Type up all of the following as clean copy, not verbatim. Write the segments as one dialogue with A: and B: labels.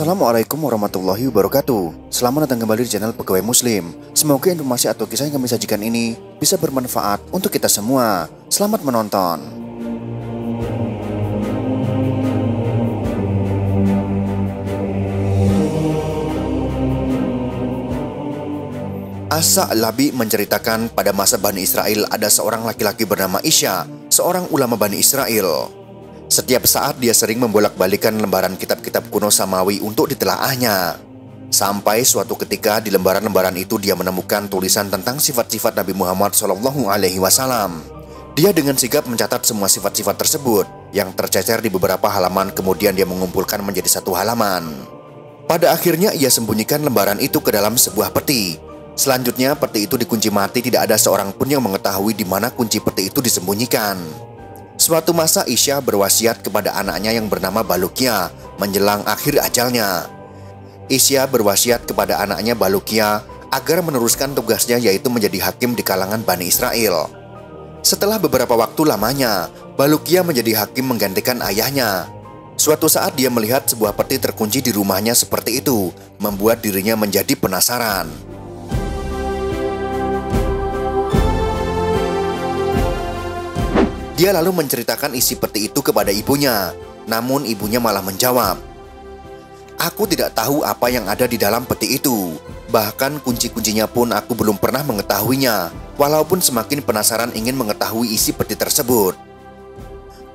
A: Assalamualaikum warahmatullahi wabarakatuh. Selamat datang kembali di channel Pegawai Muslim. Semoga informasi atau kisah yang kami sajikan ini bisa bermanfaat untuk kita semua. Selamat menonton. As-Sa'labi menceritakan pada masa Bani Israel ada seorang laki-laki bernama Isya, seorang ulama Bani Israel. Setiap saat dia sering membolak-balikan lembaran kitab-kitab kuno Samawi untuk ditelaahnya. Sampai suatu ketika di lembaran-lembaran itu dia menemukan tulisan tentang sifat-sifat Nabi Muhammad SAW. Dia dengan sigap mencatat semua sifat-sifat tersebut yang tercecer di beberapa halaman, kemudian dia mengumpulkan menjadi satu halaman. Pada akhirnya ia sembunyikan lembaran itu ke dalam sebuah peti. Selanjutnya peti itu dikunci mati, tidak ada seorang pun yang mengetahui di mana kunci peti itu disembunyikan. Suatu masa Isya berwasiat kepada anaknya yang bernama Balukia menjelang akhir ajalnya. Isya berwasiat kepada anaknya Balukia agar meneruskan tugasnya, yaitu menjadi hakim di kalangan Bani Israel. Setelah beberapa waktu lamanya, Balukia menjadi hakim menggantikan ayahnya. Suatu saat dia melihat sebuah peti terkunci di rumahnya seperti itu, membuat dirinya menjadi penasaran. Dia lalu menceritakan isi peti itu kepada ibunya, namun ibunya malah menjawab, "Aku tidak tahu apa yang ada di dalam peti itu. Bahkan kunci-kuncinya pun aku belum pernah mengetahuinya, walaupun semakin penasaran ingin mengetahui isi peti tersebut."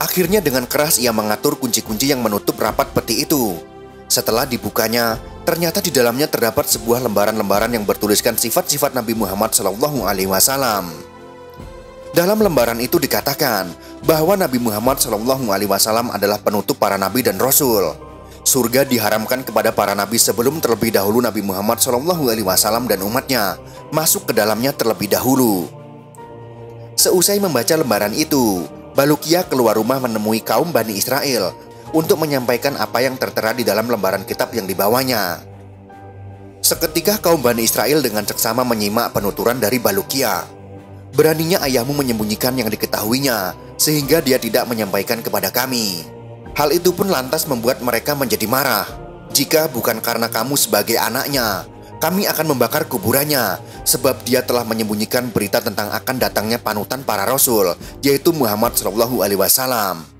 A: Akhirnya dengan keras ia mengatur kunci-kunci yang menutup rapat peti itu. Setelah dibukanya, ternyata di dalamnya terdapat sebuah lembaran-lembaran yang bertuliskan sifat-sifat Nabi Muhammad SAW. Dalam lembaran itu dikatakan bahwa Nabi Muhammad SAW adalah penutup para nabi dan rasul. Surga diharamkan kepada para nabi sebelum terlebih dahulu Nabi Muhammad SAW dan umatnya masuk ke dalamnya terlebih dahulu. Seusai membaca lembaran itu, Balukia keluar rumah menemui kaum Bani Israel untuk menyampaikan apa yang tertera di dalam lembaran kitab yang dibawanya. Seketika kaum Bani Israel dengan seksama menyimak penuturan dari Balukia. "Beraninya ayahmu menyembunyikan yang diketahuinya, sehingga dia tidak menyampaikan kepada kami. Hal itu pun lantas membuat mereka menjadi marah. Jika bukan karena kamu sebagai anaknya, kami akan membakar kuburannya, sebab dia telah menyembunyikan berita tentang akan datangnya panutan para rasul, yaitu Muhammad SAW."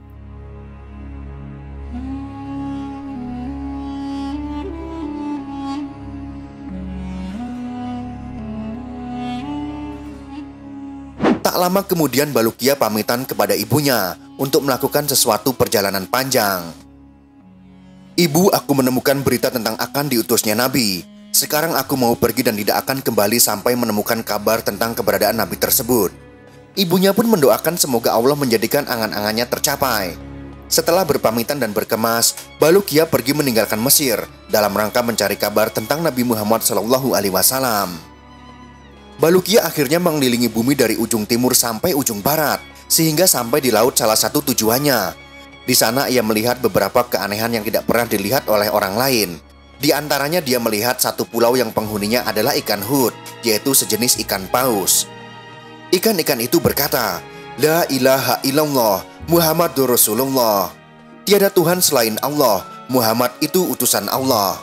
A: Tak lama kemudian Balukia pamitan kepada ibunya untuk melakukan sesuatu perjalanan panjang. "Ibu, aku menemukan berita tentang akan diutusnya Nabi. Sekarang aku mau pergi dan tidak akan kembali sampai menemukan kabar tentang keberadaan Nabi tersebut." Ibunya pun mendoakan semoga Allah menjadikan angan-angannya tercapai. Setelah berpamitan dan berkemas, Balukia pergi meninggalkan Mesir dalam rangka mencari kabar tentang Nabi Muhammad SAW. Balukia akhirnya mengelilingi bumi dari ujung timur sampai ujung barat, sehingga sampai di laut salah satu tujuannya. Di sana ia melihat beberapa keanehan yang tidak pernah dilihat oleh orang lain. Di antaranya dia melihat satu pulau yang penghuninya adalah ikan hut, yaitu sejenis ikan paus. Ikan-ikan itu berkata, "La ilaha illallah, Muhammadur Rasulullah." Tiada Tuhan selain Allah, Muhammad itu utusan Allah.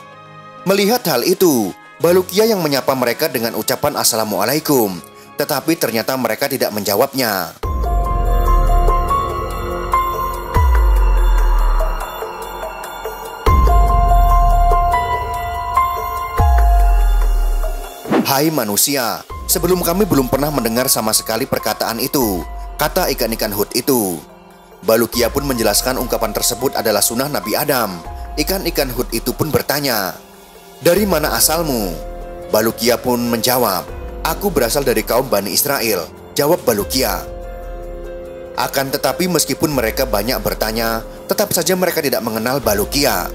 A: Melihat hal itu, Balukia yang menyapa mereka dengan ucapan Assalamualaikum, tetapi ternyata mereka tidak menjawabnya. "Hai manusia, sebelum kami belum pernah mendengar sama sekali perkataan itu," kata ikan-ikan hut itu. Balukia pun menjelaskan ungkapan tersebut adalah sunnah Nabi Adam. Ikan-ikan hut itu pun bertanya, "Dari mana asalmu?" Balukia pun menjawab, "Aku berasal dari kaum Bani Israel," jawab Balukia. Akan tetapi meskipun mereka banyak bertanya, tetap saja mereka tidak mengenal Balukia.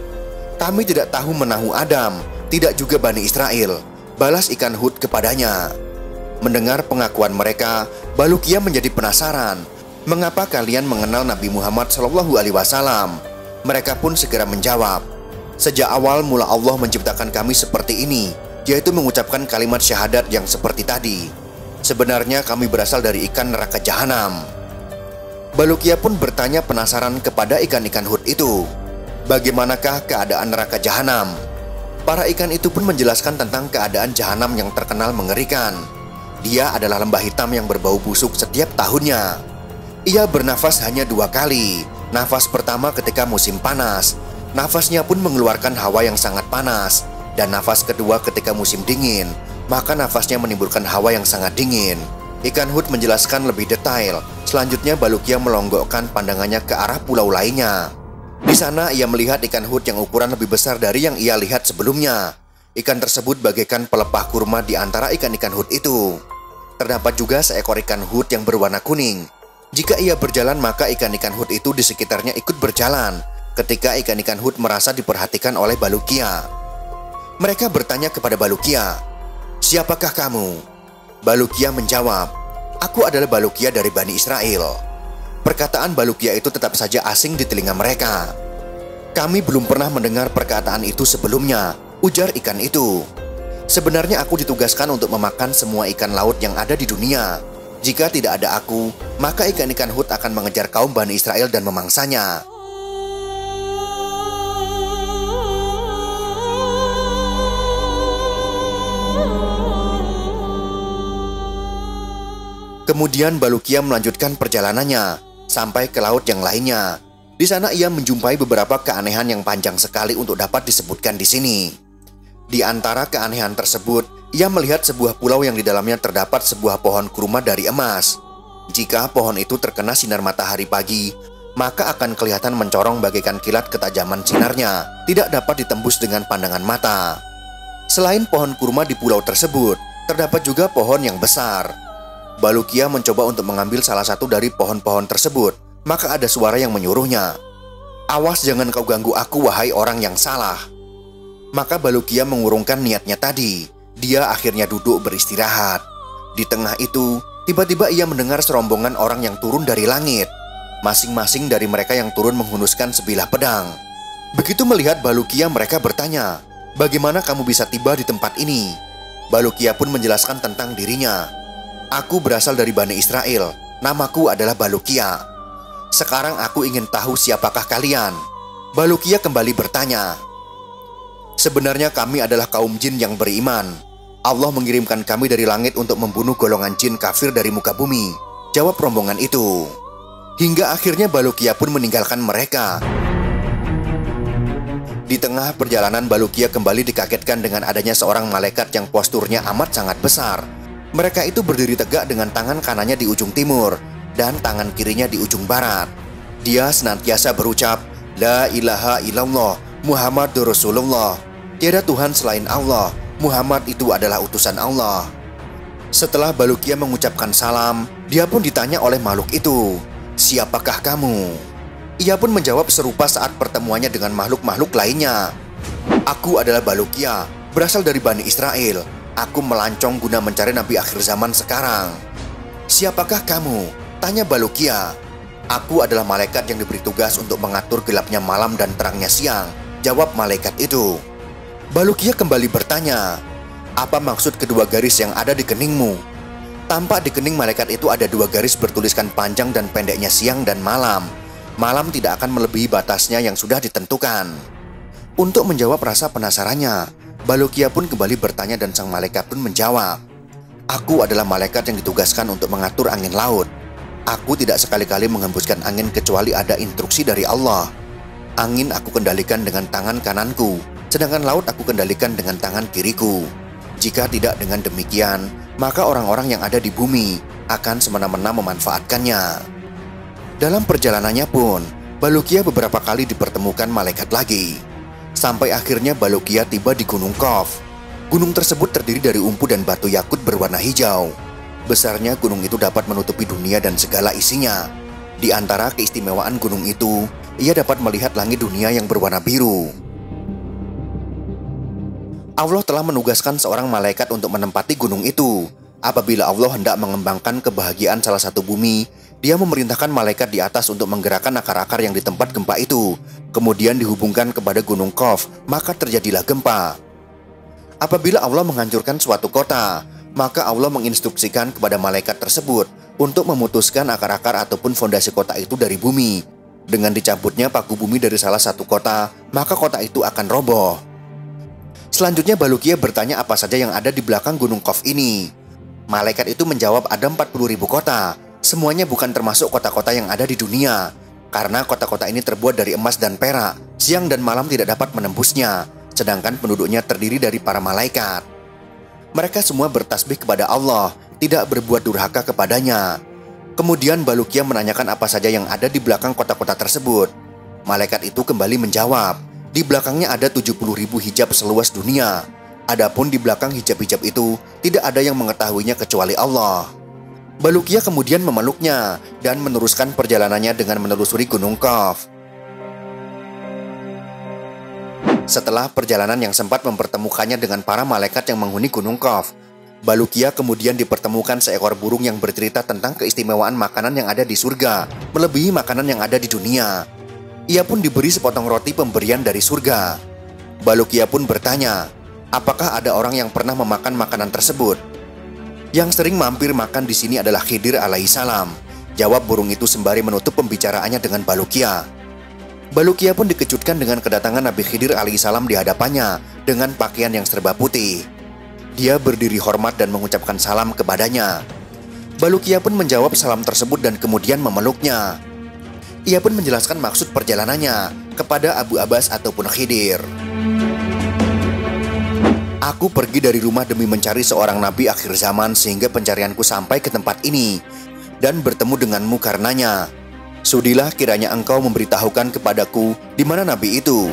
A: "Kami tidak tahu menahu Adam, tidak juga Bani Israel," balas ikan hut kepadanya. Mendengar pengakuan mereka, Balukia menjadi penasaran, "Mengapa kalian mengenal Nabi Muhammad SAW?" Mereka pun segera menjawab, "Sejak awal mula Allah menciptakan kami seperti ini, yaitu mengucapkan kalimat syahadat yang seperti tadi. Sebenarnya kami berasal dari ikan neraka jahanam." Balukia pun bertanya penasaran kepada ikan-ikan hut itu, bagaimanakah keadaan neraka jahanam? Para ikan itu pun menjelaskan tentang keadaan jahanam yang terkenal mengerikan. Dia adalah lembah hitam yang berbau busuk setiap tahunnya. Ia bernafas hanya 2 kali. Nafas pertama ketika musim panas. Nafasnya pun mengeluarkan hawa yang sangat panas. Dan nafas kedua ketika musim dingin. Maka nafasnya menimbulkan hawa yang sangat dingin. Ikan Hud menjelaskan lebih detail. Selanjutnya Balukia melonggokkan pandangannya ke arah pulau lainnya. Di sana ia melihat ikan Hud yang ukuran lebih besar dari yang ia lihat sebelumnya. Ikan tersebut bagaikan pelepah kurma di antara ikan-ikan Hud itu. Terdapat juga seekor ikan Hud yang berwarna kuning. Jika ia berjalan maka ikan-ikan Hud itu di sekitarnya ikut berjalan. Ketika ikan-ikan Hud merasa diperhatikan oleh Balukia, mereka bertanya kepada Balukia, "Siapakah kamu?" Balukia menjawab, "Aku adalah Balukia dari Bani Israel." Perkataan Balukia itu tetap saja asing di telinga mereka. "Kami belum pernah mendengar perkataan itu sebelumnya," ujar ikan itu. "Sebenarnya aku ditugaskan untuk memakan semua ikan laut yang ada di dunia. Jika tidak ada aku, maka ikan-ikan Hud akan mengejar kaum Bani Israel dan memangsanya." Kemudian Balukia melanjutkan perjalanannya sampai ke laut yang lainnya. Di sana ia menjumpai beberapa keanehan yang panjang sekali untuk dapat disebutkan di sini. Di antara keanehan tersebut, ia melihat sebuah pulau yang di dalamnya terdapat sebuah pohon kurma dari emas. Jika pohon itu terkena sinar matahari pagi, maka akan kelihatan mencorong bagaikan kilat ketajaman sinarnya, tidak dapat ditembus dengan pandangan mata. Selain pohon kurma di pulau tersebut, terdapat juga pohon yang besar. Balukia mencoba untuk mengambil salah satu dari pohon-pohon tersebut, maka ada suara yang menyuruhnya, "Awas jangan kau ganggu aku wahai orang yang salah." Maka Balukia mengurungkan niatnya tadi. Dia akhirnya duduk beristirahat. Di tengah itu, tiba-tiba ia mendengar serombongan orang yang turun dari langit. Masing-masing dari mereka yang turun menghunuskan sebilah pedang. Begitu melihat Balukia, mereka bertanya, "Bagaimana kamu bisa tiba di tempat ini?" Balukia pun menjelaskan tentang dirinya. "Aku berasal dari Bani Israel. Namaku adalah Balukia. Sekarang aku ingin tahu siapakah kalian?" Balukia kembali bertanya, "Sebenarnya kami adalah kaum jin yang beriman. Allah mengirimkan kami dari langit untuk membunuh golongan jin kafir dari muka bumi," jawab rombongan itu. Hingga akhirnya Balukia pun meninggalkan mereka. Di tengah perjalanan Balukia kembali dikagetkan dengan adanya seorang malaikat yang posturnya amat sangat besar. Mereka itu berdiri tegak dengan tangan kanannya di ujung timur dan tangan kirinya di ujung barat. Dia senantiasa berucap, "La ilaha illallah, Muhammadur Rasulullah." Tiada Tuhan selain Allah, Muhammad itu adalah utusan Allah. Setelah Balukia mengucapkan salam, dia pun ditanya oleh makhluk itu, "Siapakah kamu?" Ia pun menjawab serupa saat pertemuannya dengan makhluk-makhluk lainnya, "Aku adalah Balukia, berasal dari Bani Israel. Aku melancong guna mencari Nabi akhir zaman sekarang." "Siapakah kamu?" tanya Balukia. "Aku adalah malaikat yang diberi tugas untuk mengatur gelapnya malam dan terangnya siang," jawab malaikat itu. Balukia kembali bertanya, "Apa maksud kedua garis yang ada di keningmu?" Tampak di kening malaikat itu ada 2 garis bertuliskan panjang dan pendeknya siang dan malam. Malam tidak akan melebihi batasnya yang sudah ditentukan. Untuk menjawab rasa penasarannya, Balukia pun kembali bertanya dan sang malaikat pun menjawab, "Aku adalah malaikat yang ditugaskan untuk mengatur angin laut. Aku tidak sekali-kali menghembuskan angin kecuali ada instruksi dari Allah. Angin aku kendalikan dengan tangan kananku, sedangkan laut aku kendalikan dengan tangan kiriku. Jika tidak dengan demikian, maka orang-orang yang ada di bumi akan semena-mena memanfaatkannya." Dalam perjalanannya pun, Balukia beberapa kali dipertemukan malaikat lagi. Sampai akhirnya Balukia tiba di Gunung Qaf. Gunung tersebut terdiri dari umpu dan batu yakut berwarna hijau. Besarnya gunung itu dapat menutupi dunia dan segala isinya. Di antara keistimewaan gunung itu, ia dapat melihat langit dunia yang berwarna biru. Allah telah menugaskan seorang malaikat untuk menempati gunung itu. Apabila Allah hendak mengembangkan kebahagiaan salah satu bumi, Dia memerintahkan malaikat di atas untuk menggerakkan akar-akar yang di tempat gempa itu, kemudian dihubungkan kepada Gunung Qaf, maka terjadilah gempa. Apabila Allah menghancurkan suatu kota, maka Allah menginstruksikan kepada malaikat tersebut untuk memutuskan akar-akar ataupun fondasi kota itu dari bumi. Dengan dicabutnya paku bumi dari salah satu kota, maka kota itu akan roboh. Selanjutnya Balukia bertanya apa saja yang ada di belakang Gunung Qaf ini. Malaikat itu menjawab ada 40.000 kota. Semuanya bukan termasuk kota-kota yang ada di dunia. Karena kota-kota ini terbuat dari emas dan perak. Siang dan malam tidak dapat menembusnya. Sedangkan penduduknya terdiri dari para malaikat. Mereka semua bertasbih kepada Allah, tidak berbuat durhaka kepadanya. Kemudian Balukia menanyakan apa saja yang ada di belakang kota-kota tersebut. Malaikat itu kembali menjawab, di belakangnya ada 70.000 hijab seluas dunia. Adapun di belakang hijab-hijab itu, tidak ada yang mengetahuinya kecuali Allah. Balukia kemudian memeluknya dan meneruskan perjalanannya dengan menelusuri Gunung Qaf. Setelah perjalanan yang sempat mempertemukannya dengan para malaikat yang menghuni Gunung Qaf, Balukia kemudian dipertemukan seekor burung yang bercerita tentang keistimewaan makanan yang ada di surga, melebihi makanan yang ada di dunia. Ia pun diberi sepotong roti pemberian dari surga. Balukia pun bertanya, apakah ada orang yang pernah memakan makanan tersebut? Yang sering mampir makan di sini adalah Khidir alaihissalam. Jawab burung itu sembari menutup pembicaraannya dengan Balukia. Balukia pun dikejutkan dengan kedatangan Nabi Khidir alaihissalam di hadapannya dengan pakaian yang serba putih. Dia berdiri hormat dan mengucapkan salam kepadanya. Balukia pun menjawab salam tersebut dan kemudian memeluknya. Ia pun menjelaskan maksud perjalanannya kepada Abu Abbas ataupun Khidir. Aku pergi dari rumah demi mencari seorang nabi akhir zaman sehingga pencarianku sampai ke tempat ini dan bertemu denganmu karenanya. Sudilah kiranya engkau memberitahukan kepadaku di mana nabi itu.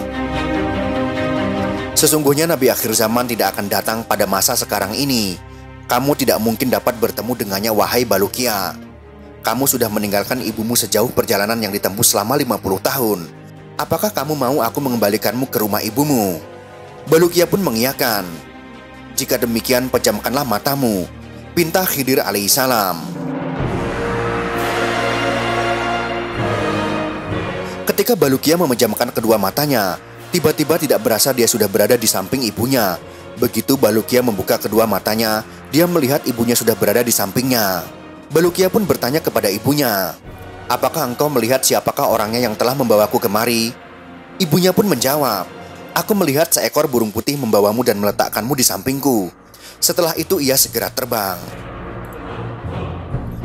A: Sesungguhnya nabi akhir zaman tidak akan datang pada masa sekarang ini. Kamu tidak mungkin dapat bertemu dengannya wahai Balukia. Kamu sudah meninggalkan ibumu sejauh perjalanan yang ditempuh selama 50 tahun. Apakah kamu mau aku mengembalikanmu ke rumah ibumu? Balukia pun mengiyakan. Jika demikian pejamkanlah matamu, pinta Khidir alaihissalam. Ketika Balukia memejamkan kedua matanya, tiba-tiba tidak berasa dia sudah berada di samping ibunya. Begitu Balukia membuka kedua matanya, dia melihat ibunya sudah berada di sampingnya. Balukia pun bertanya kepada ibunya, apakah engkau melihat siapakah orangnya yang telah membawaku kemari? Ibunya pun menjawab, aku melihat seekor burung putih membawamu dan meletakkanmu di sampingku. Setelah itu ia segera terbang.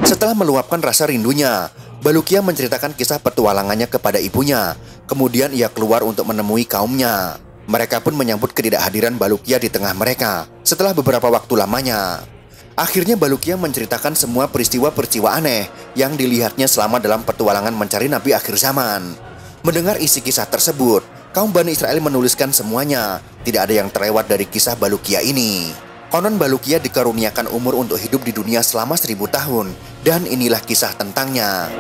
A: Setelah meluapkan rasa rindunya, Balukia menceritakan kisah petualangannya kepada ibunya. Kemudian ia keluar untuk menemui kaumnya. Mereka pun menyambut ketidakhadiran Balukia di tengah mereka. Setelah beberapa waktu lamanya, akhirnya Balukia menceritakan semua peristiwa-peristiwa aneh yang dilihatnya selama dalam petualangan mencari Nabi akhir zaman. Mendengar isi kisah tersebut, kaum Bani Israel menuliskan semuanya. Tidak ada yang terlewat dari kisah Balukia ini. Konon Balukia dikaruniakan umur untuk hidup di dunia selama 1000 tahun. Dan inilah kisah tentangnya.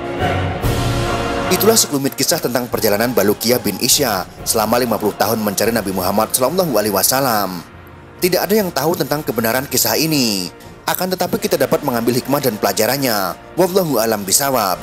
A: Itulah sekelumit kisah tentang perjalanan Balukia bin Isya selama 50 tahun mencari Nabi Muhammad SAW. Tidak ada yang tahu tentang kebenaran kisah ini. Akan tetapi kita dapat mengambil hikmah dan pelajarannya. Wallahu a'lam bishawab.